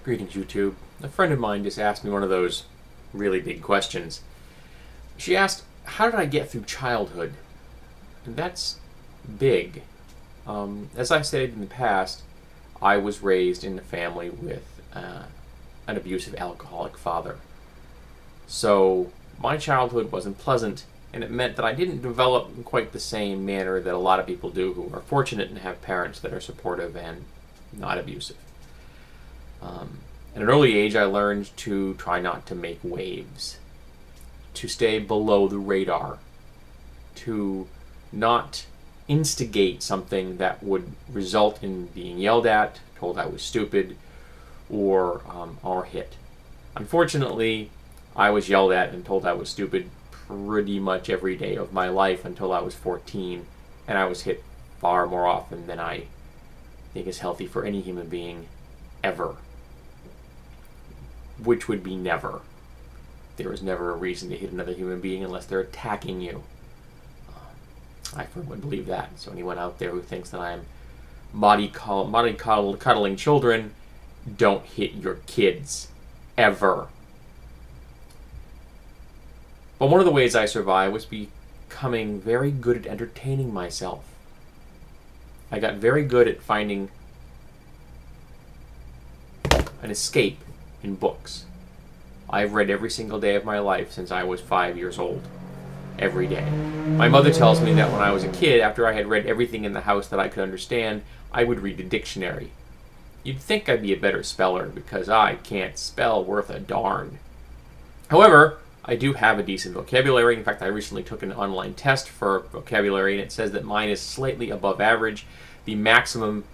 Greetings, YouTube. A friend of mine just asked me one of those really big questions. She asked, how did I get through childhood? And that's big. As I've said in the past, I was raised in a family with an abusive alcoholic father. So my childhood wasn't pleasant, and it meant that I didn't develop in quite the same manner that a lot of people do who are fortunate and have parents that are supportive and not abusive. At an early age, I learned to try not to make waves, to stay below the radar, to not instigate something that would result in being yelled at, told I was stupid, or hit. Unfortunately, I was yelled at and told I was stupid pretty much every day of my life until I was 14, and I was hit far more often than I think is healthy for any human being ever. Which would be never. There is never a reason to hit another human being unless they're attacking you. I firmly believe that. So anyone out there who thinks that I'm cuddling children, don't hit your kids. Ever. But one of the ways I survived was becoming very good at entertaining myself. I got very good at finding an escape in books. I've read every single day of my life since I was 5 years old. Every day. My mother tells me that when I was a kid, after I had read everything in the house that I could understand, I would read a dictionary. You'd think I'd be a better speller because I can't spell worth a darn. However, I do have a decent vocabulary. In fact, I recently took an online test for vocabulary, and it says that mine is slightly above average. The maximum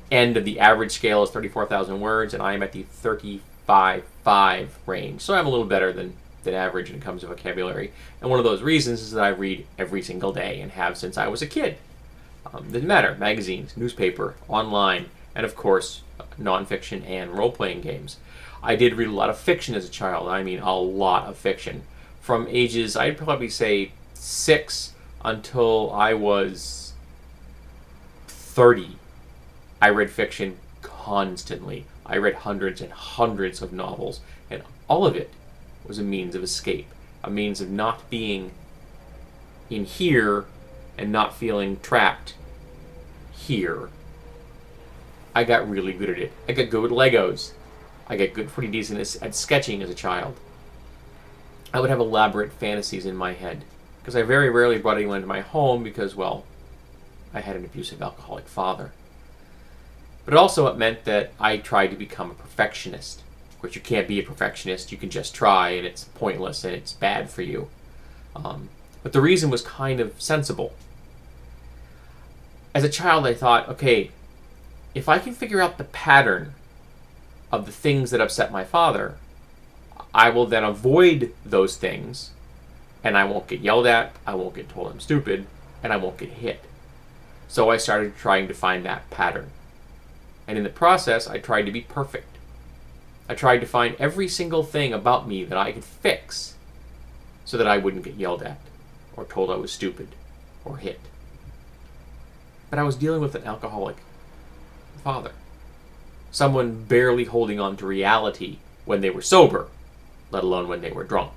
end of the average scale is 34,000 words, and I am at the 35.5 range. So I'm a little better than average when it comes to vocabulary. And one of those reasons is that I read every single day and have since I was a kid. Doesn't matter. Magazines, newspaper, online, and of course, nonfiction and role-playing games. I did read a lot of fiction as a child. I mean, a lot of fiction. From ages, I'd probably say 6 until I was 30. I read fiction constantly. I read hundreds and hundreds of novels, and all of it was a means of escape, a means of not being in here and not feeling trapped here. I got really good at it. I got good with Legos. I got pretty decent at sketching as a child. I would have elaborate fantasies in my head because I very rarely brought anyone into my home because, well, I had an abusive alcoholic father. But also it meant that I tried to become a perfectionist. Of course, you can't be a perfectionist. You can just try, and it's pointless, and it's bad for you. But the reason was kind of sensible. As a child, I thought, okay, if I can figure out the pattern of the things that upset my father, I will then avoid those things, and I won't get yelled at, I won't get told I'm stupid, and I won't get hit. So I started trying to find that pattern. And in the process, I tried to be perfect. I tried to find every single thing about me that I could fix so that I wouldn't get yelled at or told I was stupid or hit. But I was dealing with an alcoholic father. Someone barely holding on to reality when they were sober, let alone when they were drunk.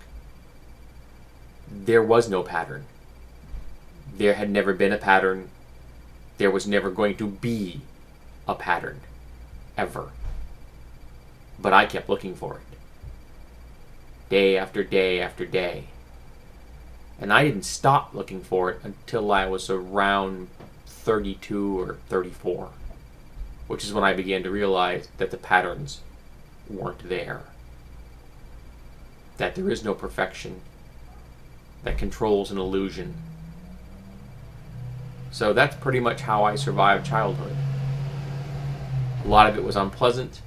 There was no pattern. There had never been a pattern. There was never going to be a pattern. Ever. But I kept looking for it. Day after day after day. And I didn't stop looking for it until I was around 32 or 34. Which is when I began to realize that the patterns weren't there. That there is no perfection. That control's an illusion. So that's pretty much how I survived childhood. A lot of it was unpleasant.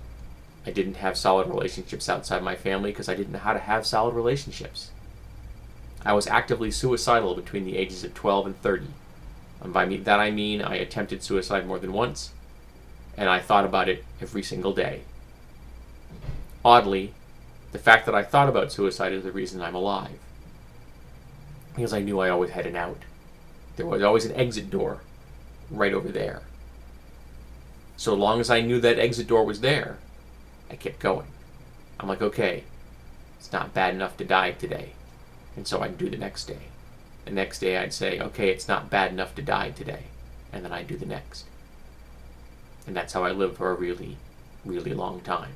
I didn't have solid relationships outside my family because I didn't know how to have solid relationships. I was actively suicidal between the ages of 12 and 30. And by that I mean I attempted suicide more than once, and I thought about it every single day. Oddly, the fact that I thought about suicide is the reason I'm alive. Because I knew I always had an out. There was always an exit door right over there. So long as I knew that exit door was there, I kept going. I'm like, okay, it's not bad enough to die today. And so I'd do the next day. The next day I'd say, okay, it's not bad enough to die today. And then I'd do the next. And that's how I lived for a really, really long time.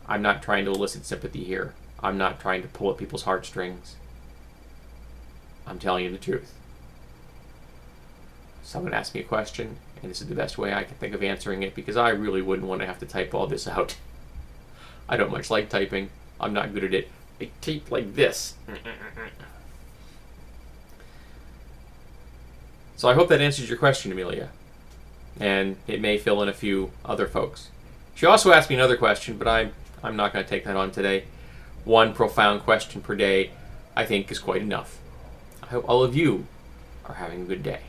I'm not trying to elicit sympathy here. I'm not trying to pull at people's heartstrings. I'm telling you the truth. Someone asked me a question, and this is the best way I can think of answering it, because I really wouldn't want to have to type all this out. I don't much like typing. I'm not good at it. I type like this. So I hope that answers your question, Amelia. And it may fill in a few other folks. She also asked me another question, but I'm not going to take that on today. One profound question per day, I think, is quite enough. I hope all of you are having a good day.